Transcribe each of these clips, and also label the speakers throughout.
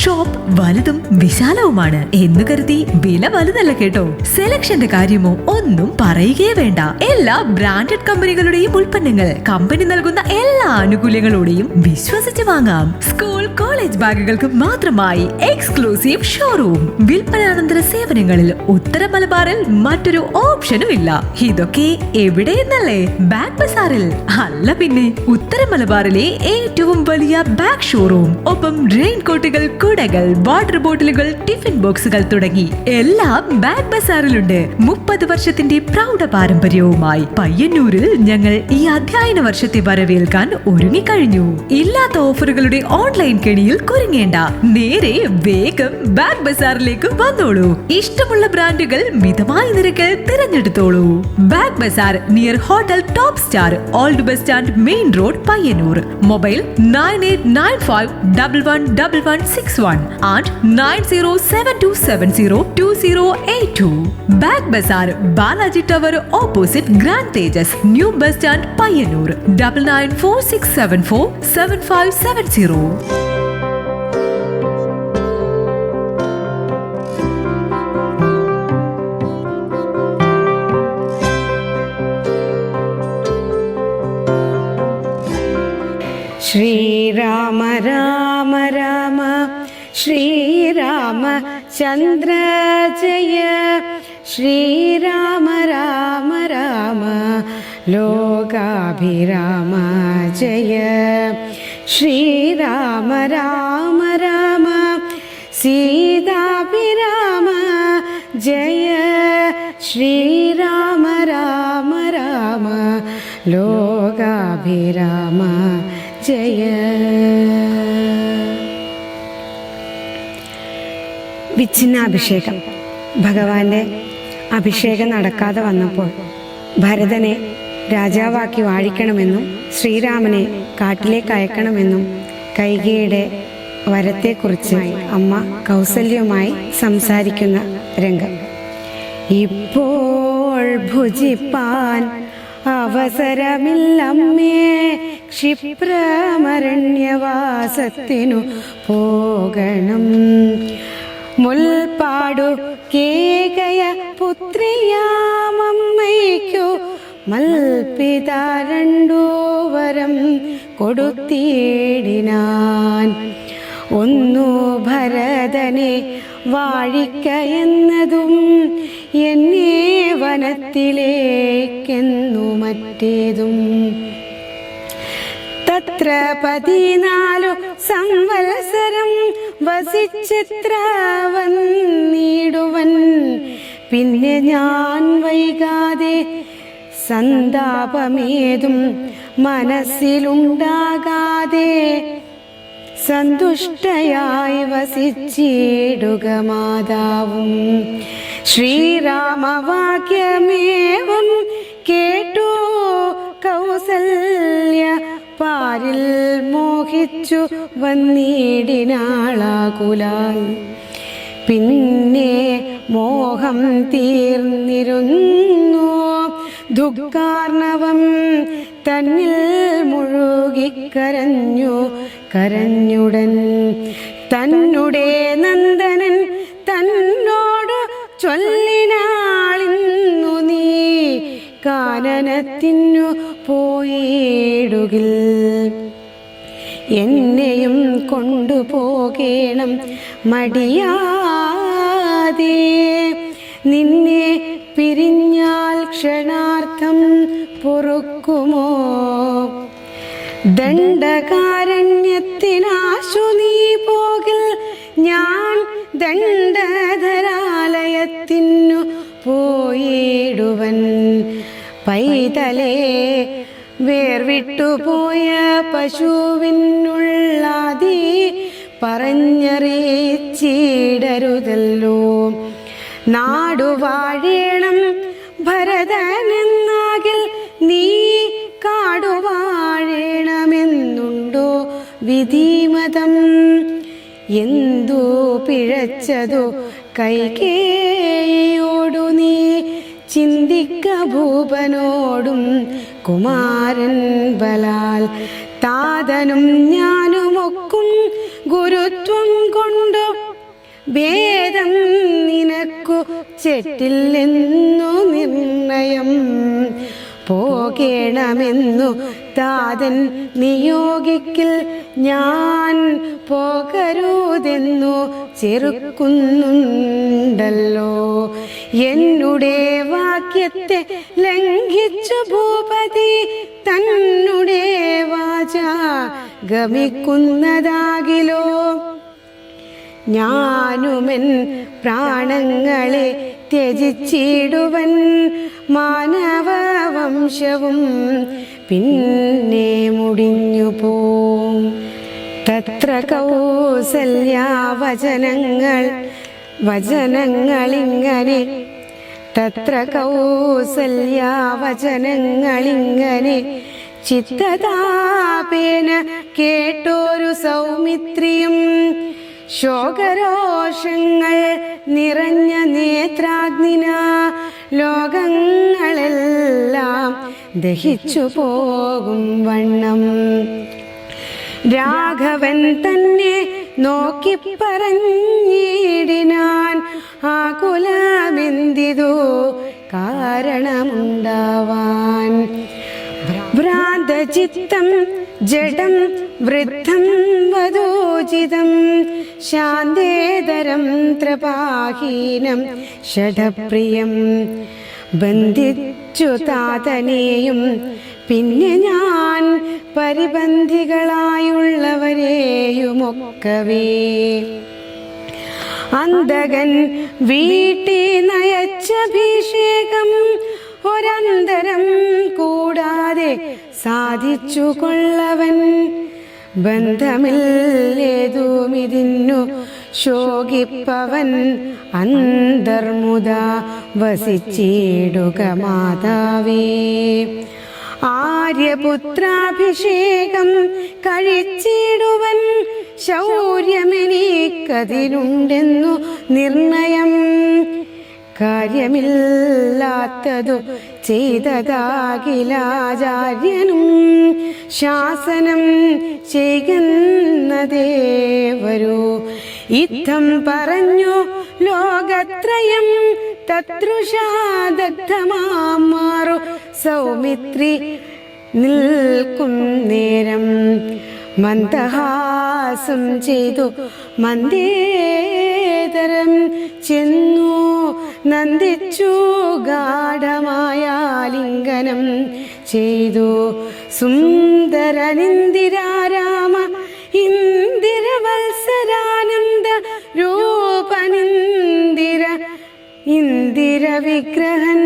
Speaker 1: Shop വലുതും വിശാലവുമാണ് എന്ന് കരുതി വില വലുതല്ല കേട്ടോ. സെലക്ഷന്റെ കാര്യമോ ഒന്നും പറയുകയേ വേണ്ട. എല്ലാ ബ്രാൻഡഡ് കമ്പനികളുടെയും ഉൽപ്പന്നങ്ങൾ കമ്പനി നൽകുന്ന എല്ലാ ആനുകൂല്യങ്ങളോടെയും വിശ്വസിച്ച് വാങ്ങാം. സ്കൂൾ കോളേജ് ബാഗുകൾക്ക് മാത്രമായി എക്സ്ക്ലൂസീവ് ഷോറൂം. വിൽപ്പനാനന്തര സേവനങ്ങളിൽ ഉത്തര മലബാറിൽ മറ്റൊരു ഓപ്ഷനും ഇല്ല. ഇതൊക്കെ എവിടെയെന്നല്ലേ? ബാഗ് ബസാറിൽ. അല്ല പിന്നെ, ഉത്തര മലബാറിലെ ഏറ്റവും വലിയ ബാഗ് ഷോറൂം. ഒപ്പം റെയിൻ കോട്ടുകൾ, കുടകൾ, വാട്ടർ ബോട്ടിലുകൾ, ടിഫിൻ ബോക്സുകൾ തുടങ്ങി എല്ലാം ബാഗ് ബസാറിലുണ്ട്. 30 വർഷത്തിന്റെ പ്രൗഢ പാരമ്പര്യവുമായി പയ്യന്നൂരിൽ ഞങ്ങൾ ഈ അധ്യയന വർഷത്തെ വരവേൽക്കാൻ ഒരുങ്ങിക്കഴിഞ്ഞു. ഇല്ലാത്ത ഓഫറുകളുടെ ഓൺലൈൻ കെണിയിൽ കുരുങ്ങേണ്ട. നേരെ വേഗം ബാഗ് ബസാറിലേക്ക് വന്നോളൂ. ഇഷ്ടമുള്ള ബ്രാൻഡുകൾ മിതമായ നിരക്കിൽ തിരഞ്ഞെടുത്തോളൂ. Bag bazaar near hotel top star, old bus stand, main road, Payyanur. Mobile 9895111161 and 9072702082. Bag bazaar, Balaji tower opposite grand Thejas, new bus stand, Payyanur. 9946747570.
Speaker 2: Shri Rama Rama Rama Shri Rama Chandra ജയ, ശ്രീരാമ രാമ രാമ ലോകാഭിരാമ ജയ, ശ്രീരാമ രാമ രാമ സീതാഭിരാമ ജയ, ശ്രീരാമ രാമ രാമ ലോകാഭിരാമ ജയ. വിച്ഛിന്നാഭിഷേകം. ഭഗവാന്റെ അഭിഷേകം നടക്കാതെ വന്നപ്പോൾ ഭരതനെ രാജാവാക്കി വാഴിക്കണമെന്നും ശ്രീരാമനെ കാട്ടിലേക്ക് അയക്കണമെന്നും കൈകേയിയുടെ വരത്തെക്കുറിച്ച് അമ്മ കൗസല്യവുമായി സംസാരിക്കുന്ന രംഗം. ഇപ്പോൾ ഭുജിപ്പാൻ അവസരമില്ലമ്മേ, ക്ഷിപ്രമരണ്യവാസത്തിനു പോകണം. മുൽപ്പാടു കേകയ പുത്രിയാമമ്മയ്ക്കു മൽപിത 2 വരം കൊടുത്തിടിനാൻ. ഒന്നു ഭരതനെ വാഴിക്ക എന്നതും എന്നെ വനത്തിലേക്കെന്നു മറ്റേതും. തത്ര 14 സംവത്സരം വസിച്ചിത്ര വന്നിടുവൻ. പിന്നെ ഞാൻ വൈകാതെ സന്താപമേതും മനസ്സിലുണ്ടാകാതെ സന്തുഷ്ടയായി വസിച്ചിടുക മാതാവും. ശ്രീരാമവാക്യമേവം കേട്ടു കൗസല്യ പാരിൽ മോഹിച്ചു വന്നിടിനാളാകുലാൽ. പിന്നെ മോഹം തീർന്നിരുന്നു, ദുഃഖാർണവം തന്നിൽ കരഞ്ഞുടൻ. തന്നുടെ നന്ദനൻ തന്നോട് ചൊല്ലിനാളിന്നു നീ കാനനത്തിനു പോയിടുകിൽ. എന്നെയും കൊണ്ടുപോകേണം മടിയാതെ. നിന്നെ പിരിഞ്ഞാൽ ക്ഷണാർത്ഥം പൊറുക്കുമോ? ദണ്ഡകാരണ്യത്തിനാശു നീ പോകിൽ, ഞാൻ ദണ്ഡധരാലയത്തിനു പോയിടുവൻ. പൈതലേ, വേർവിട്ടുപോയ പശുവിനുള്ളാതി പറഞ്ഞറിയിച്ചിടരുതല്ലോ. നാടുവാഴേണം ഭരതനെന്നാകിൽ നീ കാടുവാഴേണമെന്നുണ്ടോ വിധിമതം? എന്തു പിഴച്ചതു കൈകേയിയോടു നീ ചിന്തിക്ക ഭൂപനോടും കുമാരൻ ബലാൽ. താതനും ഞാനുമൊക്കും ഗുരുത്വം കൊണ്ട് ഭേദം നിനക്കു ചെറ്റില്ലെന്നു നിർണയം. പോകേണമെന്നു താതൻ നിയോഗിക്കിൽ ഞാൻ പോകരുതെന്നു ചെറുക്കുന്നുണ്ടല്ലോ. എന്നുടെ വാക്യത്തെ ലംഘിച്ചു ഭൂപതി തന്നുടെ വാച ഗമിക്കുന്നതാകിലോ. ഞാനുമെൻ പ്രാണങ്ങളെ ത്യജിച്ചിടുവൻ മാനവവംശവും പിന്നെ മുടിഞ്ഞു പോം. തത്ര വചനങ്ങളിങ്ങനെ തത്ര വചനങ്ങളിങ്ങനെ ചിത്തതാപേന കേട്ടോരു സൗമിത്രിയും ശോകരോഷങ്ങൾ നിറഞ്ഞ നേത്രാഗ്നിന ലോകങ്ങളെല്ലാം ദഹിച്ചു പോകും വണ്ണം രാഘവൻ തന്നെ നോക്കി പറഞ്ഞിടിനാൻ. ആകുലമെന്തിതു കാരണമുണ്ടാവാൻ. ഭ്രാന്തചിത്തം ജഡം വൃദ്ധം വധോചിതം ശാന്തേതരം ത്രപാഹീനം ഷഡപ്രിയം. ബന്ധിച്ചു താതനെയും പിന്നെ ഞാൻ പരിബന്ധികളായുള്ളവരെയുമൊക്കവേ. അന്തകൻ വീട്ടി നയച്ചഭിഷേകം ഒരന്തരം കൂടാതെ സാധിച്ചു കൊള്ളവൻ. ബന്ധമില്ലേതുമിതിന്നു ശോകിപ്പവൻ അന്തർമുദ വസിച്ചിടുക മാതാവേ. ആര്യപുത്രാഭിഷേകം കഴിച്ചിടുവൻ ശൗര്യമെനിക്കതിനുണ്ടെന്നു നിർണയം. കാര്യമില്ലാത്തതു ചെയ്തതാകിലാചാര്യനും ശാസനം ചെയ്യുന്നതേവരൂ. ഇത്തം പറഞ്ഞു ലോകത്രയം തദ്രുഷാദഗ്ധമാറു സൗമിത്രി നിൽക്കും നേരം. മന്ദഹാസം ചെയ്തു മന്ദേതരം ചെന്നു നന്ദിച്ചു ഗാഢമായ ലിംഗനം ചെയ്തു. സുന്ദരനിന്ദിരാരാമ ഇന്ദിരവത്സരാനന്ദ ഇന്ദിര വിഗ്രഹൻ.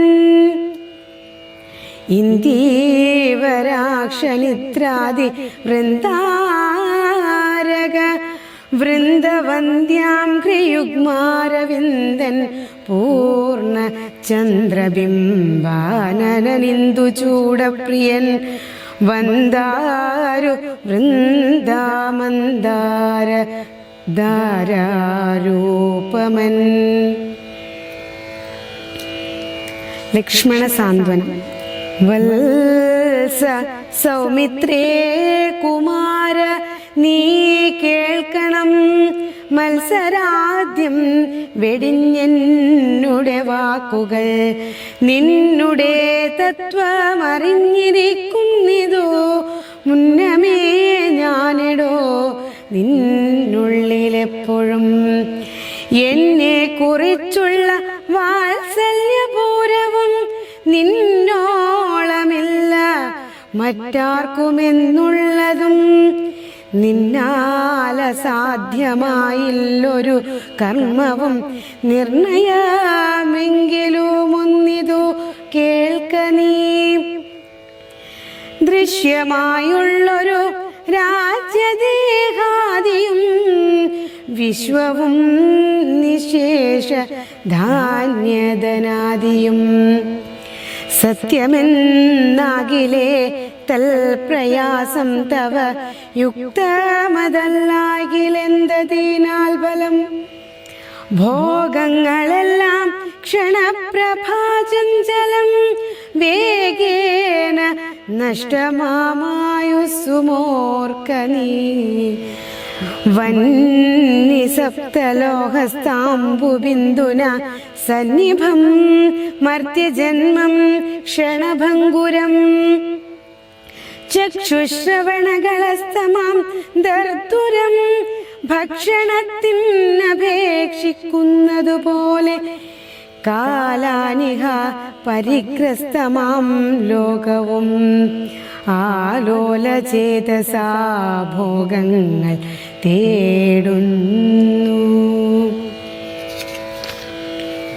Speaker 2: ഇന്ദീവരാക്ഷനിത്രാദി വൃന്ദാരക വൃന്ദവന്ദ്യാം ഹ്രിയുഗ്മാരവിന്ദൻ പൂർണ്ണ ചന്ദ്രബിംബാനനനിന്ദു ചൂടപ്രിയൻ. വന്ദാരു വൃന്ദാമന്ദാര ധാരാരൂപമൻ. ലക്ഷ്മണ സാന്ത്വനം. വത്സ സൗമിത്രേ കുമാര നീ കേൾക്കണം. മത്സരാദ്യം വെടിഞ്ഞെന്നുടെ വാക്കുകൾ. നിന്നുടെ തത്വമറിഞ്ഞിരിക്കുന്നിതു മുന്നമേ ഞാനിടോ നിന്നുള്ളിലെപ്പോഴും. എന്നെ കുറിച്ചുള്ള വാത്സല്യപൂരവും നിന്നോളമില്ല മറ്റാർക്കുമെന്നുള്ളതും. നിന്നാല സാധ്യമായില്ലൊരു കർമ്മവും നിർണയമെങ്കിലുമൊന്നിതു കേൾക്ക നീ. ദൃശ്യമായുള്ളൊരു രാജ്യദേഹാദിയും വിശ്വവും നിശേഷ ധാന്യധനാദിയും സത്യമെന്നാകിലേ തൽപ്രയാസം തവ യുക്തമതല്ലാകിലെന്തതിനാൽ ബലം. ഭോഗങ്ങളെല്ലാം ക്ഷണപ്രഭാചഞ്ചലം വേഗേന നഷ്ടമായുസ്സുമോർക്ക നീ. വന്നി സപ്തലോഹസ്താംബുബിന്ദുന സന്നിഭം മർത്യജന്മം ക്ഷണഭംഗുരം ചക്ഷുശ്രവണകളസ്തമാം ദർദുരം ഭക്ഷണത്തിനപേക്ഷിക്കുന്നതുപോലെ കാലാനിഹ പരിഗ്രസ്തമാം ലോകവും ആലോലചേതസാ ഭോഗങ്ങൾ തേടുന്നു.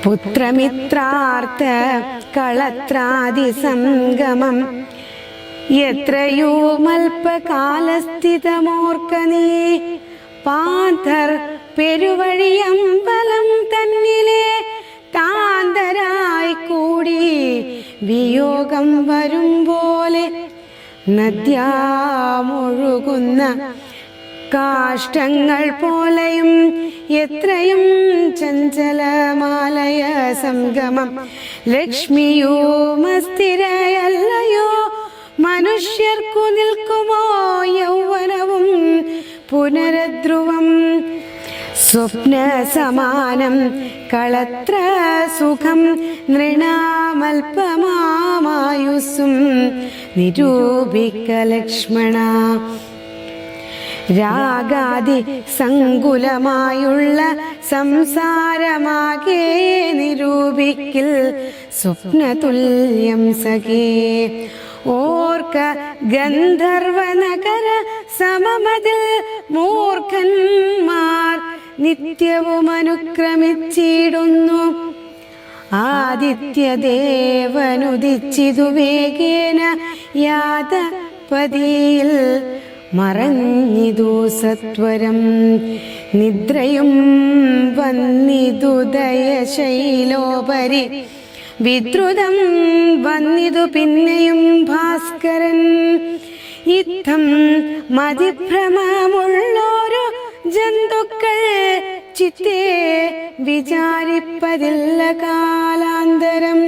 Speaker 2: പുത്രമിത്രാർത്ഥ കളത്രാദി സംഗമം എത്രയുമൽപകാലസ്ഥിതമോർക്ക നീ പാന്തർ പെരുവഴിയമ്പലം തന്നിലെ താന്തരായി കൂടി വിയോഗം വരും പോലെ നദ്യാമൊഴുകുന്ന കാഷ്ടങ്ങൾ പോലെയും എത്രയും ചഞ്ചലമാലയ സംഗമം ലക്ഷ്മിയുമസ്ഥിരയല്ലയോ മനുഷ്യർക്കു നിൽക്കുമോ യൗവനവും പുനരധ്രുവം സ്വപ്ന സമാനം കളത്ര സുഖം നൃണാമൽപമായുസ്സും നിരൂപിക്ക ലക്ഷ്മണ. രാഗാദി സങ്കുലമായുള്ള സംസാരമാകെ നിരൂപിക്കിൽ സ്വപ്നതുല്യം സഖേ. ഓർക്ക ഗന്ധർവനഗര സമമതിൽ മൂർഖന്മാർ നിത്യവും അനുക്രമിച്ചിടുന്നു. ആദിത്യദേവനുദിച്ചിതു വേഗേന യാതപതിയിൽ മറഞ്ഞിതു സത്വരം. നിദ്രയും വന്നിതു ദയശൈലോപരി വിദ്രുതം വന്നിതു പിന്നെയും ഭാസ്കരൻ. ഇത്തം മതിഭ്രമമുള്ളോരു ജന്തുക്കൾ ചിത്തേ വിചാരിപ്പതില്ല കാലാന്തരം.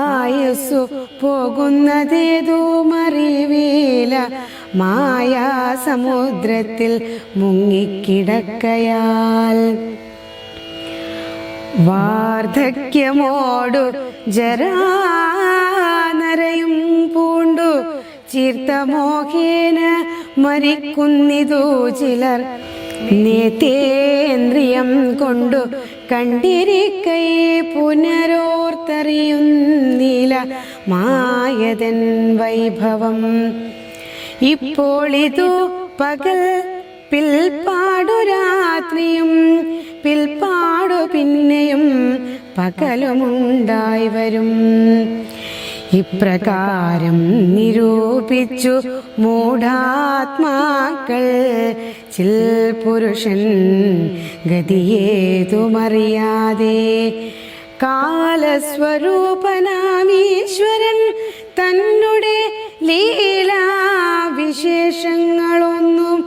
Speaker 2: ആയുസ്സു പോകുന്നതേതുമറിവീല മായാ സമുദ്രത്തിൽ മുങ്ങിക്കിടക്കയാൽ. വാർദ്ധക്യമോടു ജരാനരയും പൂണ്ടു ചീർത്തമോഹേന മരിക്കുന്നിതു ചിലർ. നേതേന്ദ്രിയം കൊണ്ടു കണ്ടിരിക്കൈ പുനരോർത്തറിയുന്നില്ല മായതൻ വൈഭവം. ഇപ്പോളിതു പകൽ പിൽപ്പാടു രാത്രിയും പിൽപ്പാടു പിന്നെയും പകലുമുണ്ടായി വരും. ഇപ്രകാരം നിരൂപിച്ചു മൂഢാത്മാക്കൾ ചിൽ പുരുഷൻ ഗതിയേതുമറിയാതെ കാലസ്വരൂപനാമീശ്വരൻ തന്നുടെ ലീലാവിശേഷങ്ങളൊന്നും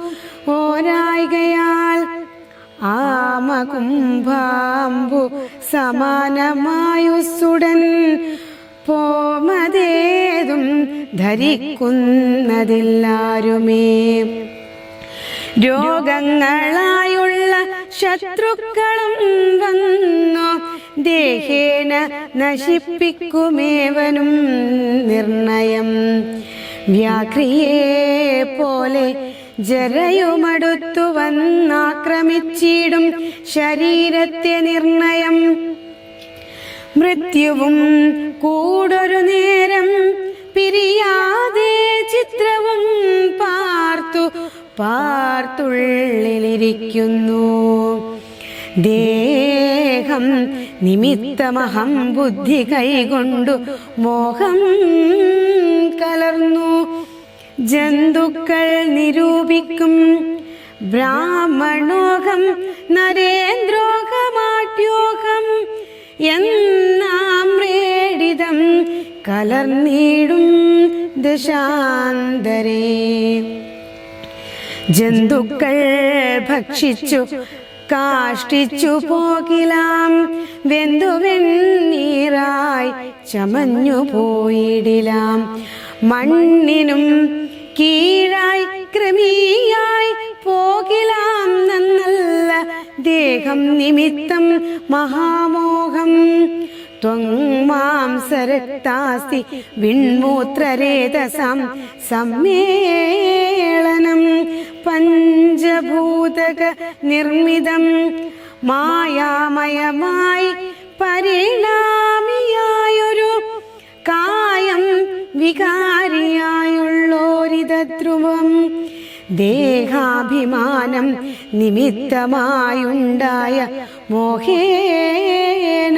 Speaker 2: ഓരായികയാൽ ആമകുംഭാംബു സമാനമായുസ്സുടൻ പോമതേതും ധരിക്കുന്നതില്ലാരുമേ. രോഗങ്ങളായുള്ള ശത്രുക്കളും വന്നു ദേഹേന നശിപ്പിക്കുമേവനും നിർണയം. വ്യാഘ്രിയെ പോലെ ജരയുമടുത്തു വന്നാക്രമിച്ചിടും ശരീരത്തെ നിർണയം. മൃത്യുവും കൂടൊരു നേരം പിരിയാതെ ചിത്രവും പാർത്തുള്ളിലിരിക്കുന്നു. ദേഹം നിമിത്തമഹം ബുദ്ധി കൈകൊണ്ടു മോഹം കലർന്നു. ജന്തുക്കൾ നിരൂപിക്കും ബ്രാഹ്മണോഹം നരേന്ദ്രോഹമാട്യോഹം എന്നാമ്രേഡിതം കലർന്നിടും ദശാന്തരേ. ജന്തുക്കൾ ഭക്ഷിച്ചു കാഷ്ടിച്ചു പോകിലാം, വെന്തുവെണ്ണീറായി ചമഞ്ഞു പോയിടിലാം. മണ്ണിനും കീഴായി കൃമിയായി പോകിലാം നന്നല്ല ദേഹം നിമിത്തം മഹാമോഹം ത്വങ്മാംസരക്താസ്തി വിൺമൂത്രരേതസാം സമ്മേളനം പഞ്ചഭൂതക നിർമ്മിതം മായാമയമായി പരിണാമിയായൊരു കായം വികാരിയായുള്ളോരിതധ്രുവം ദേഹാഭിമാനം നിമിത്തമായുണ്ടായ മോഹേന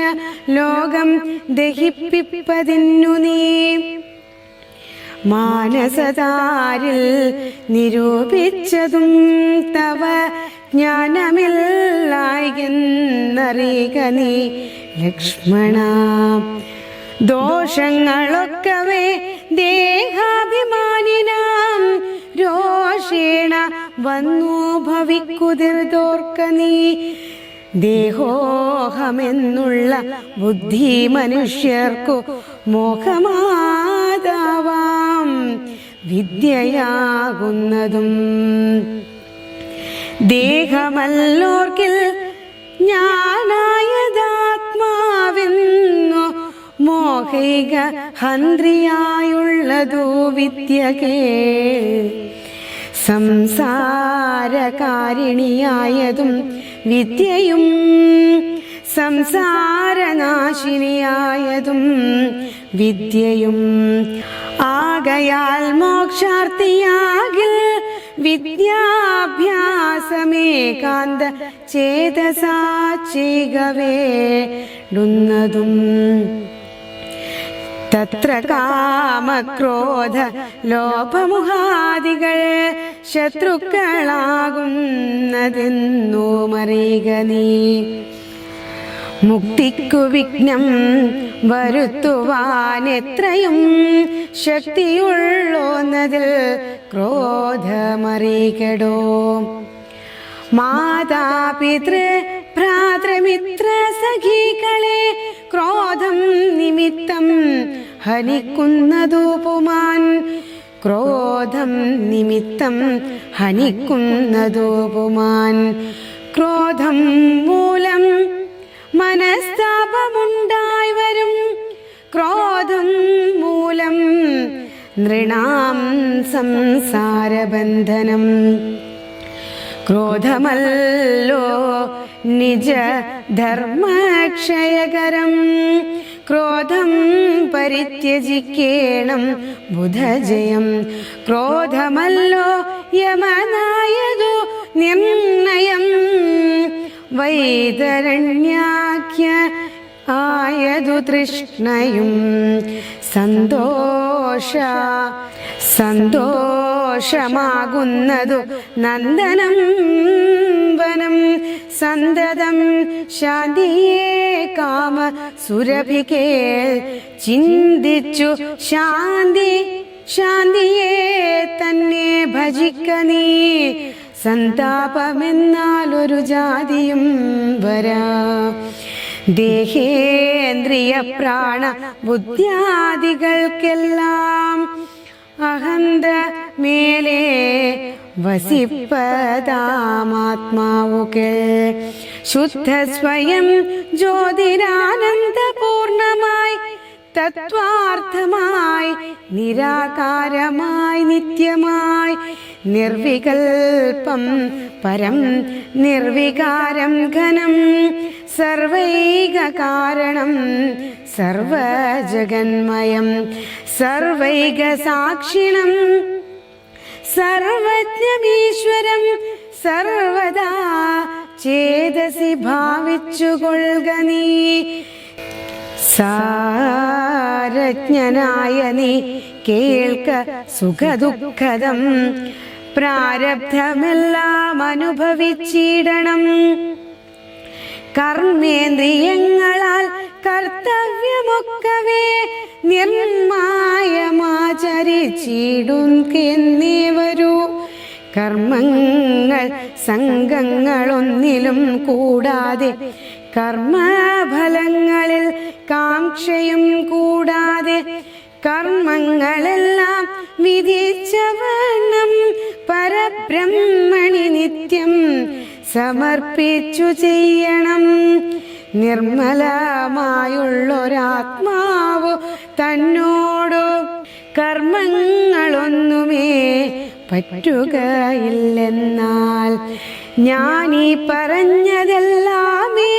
Speaker 2: ലോകം ദഹിപ്പിപ്പതിന്നു നീ മാനസതാരിൽ നിരൂപിച്ചതും തവ ജ്ഞാനമില്ലായെന്നറിയുക നീ ലക്ഷ്മണ ദോഷങ്ങളൊക്കവേ ദേഹാഭിമാനിനാം രോഷേണ വന്നു ഭവിക്കുതിർതോർക്ക നീ ദേഹോഹമെന്നുള്ള ബുദ്ധി മനുഷ്യർക്കു മോഹമാതാവാം വിദ്യയാകുന്നതും ദേഹമല്ലോർക്കിൽ ജ്ഞാനായതാത്മാവെന്നു മോഹൈക ഹന്ത്രിയായുള്ളതു വിദ്യ കേൾ സംസാരകാരിണിയായതും വിദ്യയും സംസാരനാശിനിയായതും വിദ്യയും ആകയാൽ മോക്ഷാർത്ഥിയാകിൽ വിദ്യാഭ്യാസമേകാന്ത ചേതസാ ചെയ്യുകവേണ്ടുന്നതും തത്ര കാമക്രോധ ലോഭമുഹാദികൾ ശത്രുക്കളാകുന്നതെന്നു മറിയുക നീ മുക്തിക്കു വിഘ്നം വരുത്തുവാനെത്രയും ശക്തിയുള്ളോന്നതിൽ ക്രോധമറികടോ മാതാപിതൃ ഭ്രാതൃമിത്ര സഖീകളെ ക്രോധം നിമിത്തം ഹനിക്കുന്നതു പുമാൻ ക്രോധം നിമിത്തം ഹനിക്കുന്നതു പുമാൻ ക്രോധം മൂലം മനസ്താപമുണ്ടായി വരും ക്രോധം മൂലം നൃണാം സംസാരബന്ധനം ക്രോധമല്ലോ നിജ ധർമ്മക്ഷയകരം ക്രോധം പരിത്യജിക്കേണം ബുധജയം ക്രോധമല്ലോ യമനായതു നിർണയം വൈതരണ്യാഖ്യ ആയതു തൃഷ്ണയും സന്തോഷമാകുന്നതു നന്ദനം വനം സന്തതം ശാന്തിയേ കാമ സുരഭികേ ചിന്തിച്ചു ശാന്തിയെ തന്നെ ഭജിക്ക നീ സന്താപമെന്നാലൊരു ജാതിയും വരാ ദേഹേന്ദ്രിയ പ്രാണ ബുദ്ധ്യാദികൾക്കെല്ലാം അഹന്ത മേലെ വസിപ്പതാമാത്മാവുകൾ ശുദ്ധ സ്വയം ജ്യോതിരാനന്ദപൂർണമായി തത്വാർത്ഥമായി നിരാകാരമായി നിത്യമായി നിർവികൽപം പരം നിർവികാരം ഘനം സർവൈക കാരണം സർവജഗന്മയം സർവൈക സാക്ഷിണം സർവജ്ഞമീശ്വരം സർവദാ ചേതസി ഭാവിച്ചുകൊള്ളുക നീ സാരജ്ഞനായ നീ കേൾക്ക സുഖദുഃഖദം പ്രാരബ്ധമെല്ലാം അനുഭവിച്ചിടണം കർമ്മേന്ദ്രിയങ്ങളാൽ കർത്തവ്യമൊക്കവേ നിർമായമാചരിച്ചിടുന്നേ വരൂ കർമ്മങ്ങൾ സംഘങ്ങളൊന്നിലും കൂടാതെ കർമ്മഫലങ്ങളിൽ കാംക്ഷയും കൂടാതെ കർമ്മങ്ങളെല്ലാം വിധിച്ചവണ്ണം പരബ്രഹ്മണി നിത്യം സമർപ്പിച്ചു ചെയ്യണം. നിർമ്മലമായുള്ളൊരാത്മാവു തന്നോടു കർമ്മങ്ങളൊന്നുമേ പറ്റുകയില്ലെന്നാൽ ഞാനീ പറഞ്ഞതെല്ലാമേ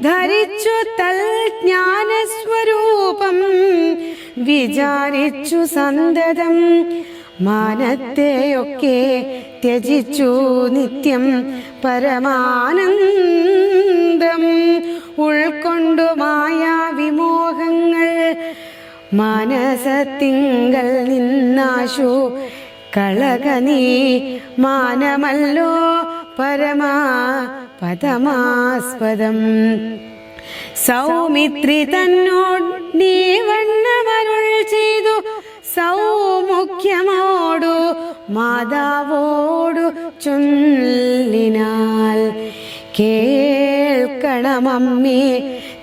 Speaker 2: ധരിച്ചു തൽ ജ്ഞാനസ്വരൂപം വിചാരിച്ചു സന്തതം മാനത്തെയൊക്കെ ത്യജിച്ചു നിത്യം പരമാനന്ദം ഉൾക്കൊണ്ടു മായാവിമോഹങ്ങൾ മാനസത്തിങ്കൽ നിന്നാശു കളക നീ മാനമല്ലോ പരമാ പദമാസ്പദം. സൗമിത്രി തന്നോട് നീ വണ്ണമരുൾ ചെയ്തു സൗമുഖ്യമോടു മാതാവോടു ചൊല്ലിനാൽ കേൾക്കണമമ്മേ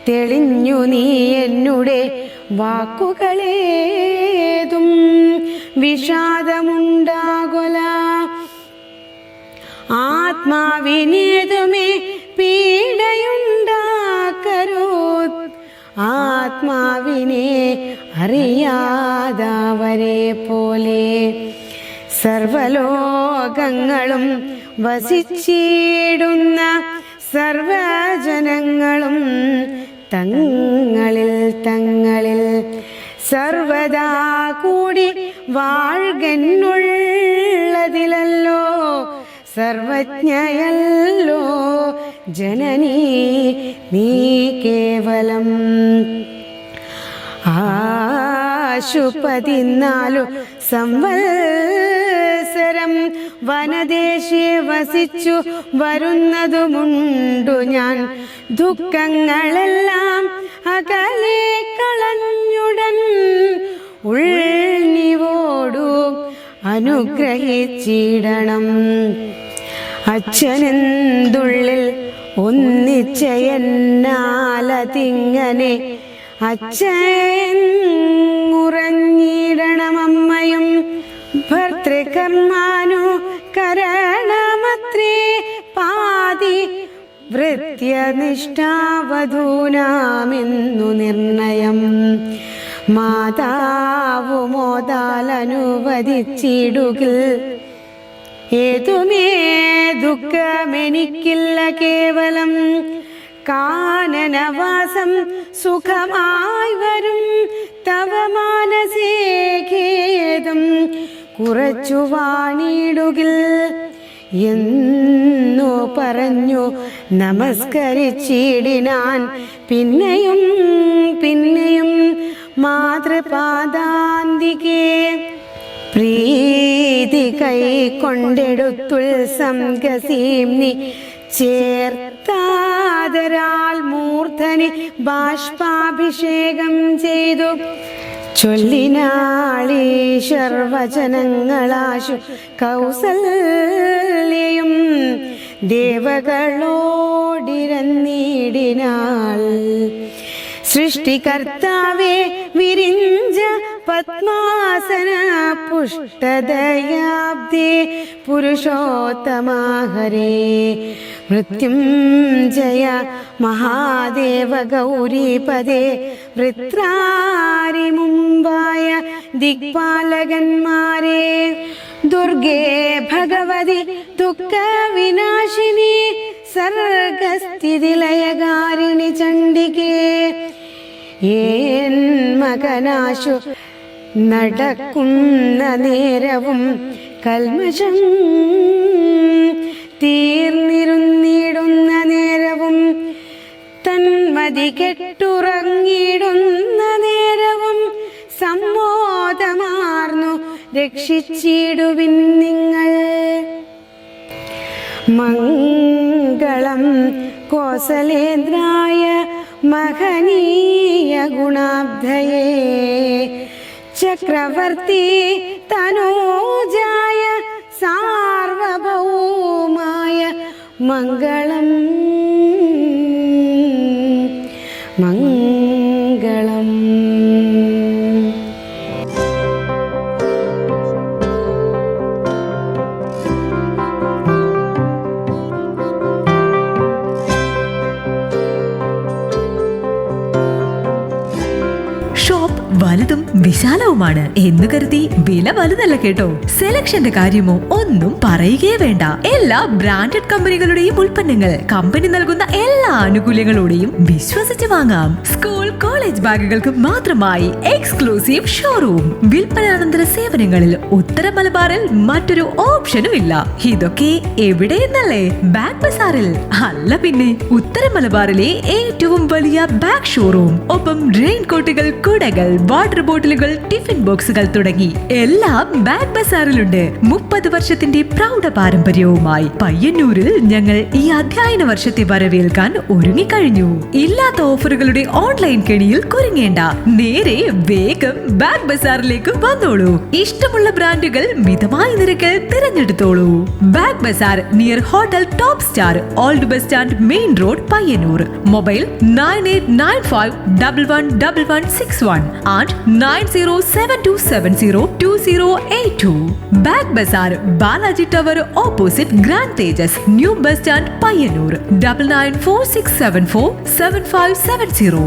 Speaker 2: തെളിഞ്ഞു നീ എന്നുടെ വാക്കുകളേതും വിഷാദമുണ്ടാകൊല ആത്മാവിനേതുമേ പീഡയുണ്ടാക്കരോ ആത്മാവിനെ അറിയാതവരെ പോലെ സർവലോകങ്ങളും വസിച്ചിടുന്ന സർവജനങ്ങളും തങ്ങളിൽ തങ്ങളിൽ സർവദാ കൂടി വാഴ്കെന്നുള്ളതിലല്ലോ സർവജ്ഞയല്ലോ ജനനീ നീ കേവലം. 14 സംവത്സരം വനദേശേ വസിച്ചു വരുന്നതുമുണ്ടു ഞാൻ ദുഃഖങ്ങളെല്ലാം അകലെ കളഞ്ഞുടൻ ഉൾനിവോടു അനുഗ്രഹിച്ചിടണം. അച്ഛനെന്തുള്ളിൽ ഒന്നിച്ചയെന്നാലതിങ്ങനെ അച്ഛൻ ഉറഞ്ഞിടണമമ്മയും ഭർത്തൃകർമാനു കരണമത്രേ പാതി വൃത്യനിഷ്ഠാവധൂനാമെന്നു നിർണയം. മാതാവു മോദാലനുവദിച്ചിടുകിൽ ഏതുമേ ദുഃഖമെനിക്കില്ല കേവലം. കാനനവാസം സുഖമായി വരും തവ മാനസേ ഖേദം കുറച്ചു വാണിടുകിൽ എന്നു പറഞ്ഞു നമസ്കരിച്ചിടിനാൻ പിന്നെയും പിന്നെയും മാതൃപാദാന്തികേ. പ്രീതി കൈക്കൊണ്ടെടുത്തുത്സം ഗസീംനി ചേർത്താദരാൽ മൂർധനി ബാഷ്പാഭിഷേകം ചെയ്തു ചൊല്ലിനാളീശർവചനങ്ങളാശു കൗസല്യയും ദേവകളോടിരന്നിടിനാൾ. സൃഷ്ടികർത്താവേ വിരിഞ്ച പത്മാസന പുഷ്ടദയാബ്ദേ പുരുഷോത്തമാഹരേ മൃത്യുഞ്ജയ മഹാദേവ ഗൗരീപദേ വൃത്രാരി മുമ്പായ ദിക്പാലകന്മാരെ ദുർഗേ ഭഗവതി ദുഃഖ വിനാശിനി സർഗസ്ഥിതിലയകാരിണി ചണ്ഡികേ. ഏൻ മകനാശു നടക്കുന്ന നേരവും കൽമഷം തീർന്നിരുന്നിടുന്ന നേരവും തന്മതി കെട്ടുറങ്ങിടുന്ന നേരവും സമ്മോദമാർന്നു രക്ഷിച്ചിടുവിൻ നിങ്ങൾ. മംഗളം കോസലേന്ദ്രായ മഹനീയ ഗുണാബ്ധയേ ചക്രവർത്തി തനൂജായ സാർവഭൗമായ മംഗളം മംഗളം.
Speaker 1: വലുതും വിശാലവുമാണ് എന്ന് കരുതി വില വലുതല്ല കേട്ടോ. സെലക്ഷന്റെ കാര്യമോ ഒന്നും പറയുകയേ വേണ്ട. എല്ലാ ബ്രാൻഡഡ് കമ്പനികളുടെയും ഉൽപ്പന്നങ്ങൾ കമ്പനി നൽകുന്ന എല്ലാ ആനുകൂല്യങ്ങളോടെയും വിശ്വസിച്ച് വാങ്ങാം. സ്കൂൾ കോളേജ് ബാഗുകൾക്ക് മാത്രമായി എക്സ്ക്ലൂസീവ് ഷോറൂം. വിൽപ്പനാനന്തര സേവനങ്ങളിൽ ഉത്തര മലബാറിൽ മറ്റൊരു ഓപ്ഷനും ഇല്ല. ഇതൊക്കെ എവിടെയെന്നല്ലേ? ബാഗ് ബസാറിൽ. അല്ല പിന്നെ, ഉത്തര മലബാറിലെ ഏറ്റവും വലിയ ബാഗ് ഷോറൂം. ഒപ്പം റെയിൻ കോട്ടുകൾ, കുടകൾ, വാട്ടർ ബോട്ടിലുകൾ, ടിഫിൻ ബോക്സുകൾ തുടങ്ങി എല്ലാം ബാഗ് ബസാറിലുണ്ട്. 30 വർഷത്തിന്റെ പ്രൗഢ പാരമ്പര്യവുമായി പയ്യന്നൂരിൽ ഞങ്ങൾ ഈ അധ്യയന വർഷത്തെ വരവേൽക്കാൻ ഒരുങ്ങിക്കഴിഞ്ഞു. ഇല്ലാത്ത ഓഫറുകളുടെ ഓൺലൈൻ കെണിയിൽ കുരുങ്ങേണ്ട. നേരെ വേഗം ബാഗ് ബസാറിലേക്ക് വന്നോളൂ. ഇഷ്ടമുള്ള ബ്രാൻഡുകൾ മിതമായ നിരക്കിൽ തിരഞ്ഞെടുത്തോളൂ. Bag bazaar near hotel top star, old bus stand, main road, Payyanur. Mobile 9895111161 and 9072702082. Bag bazaar, Balaji tower opposite grand Thejas, new bus stand, Payyanur. 9946747570.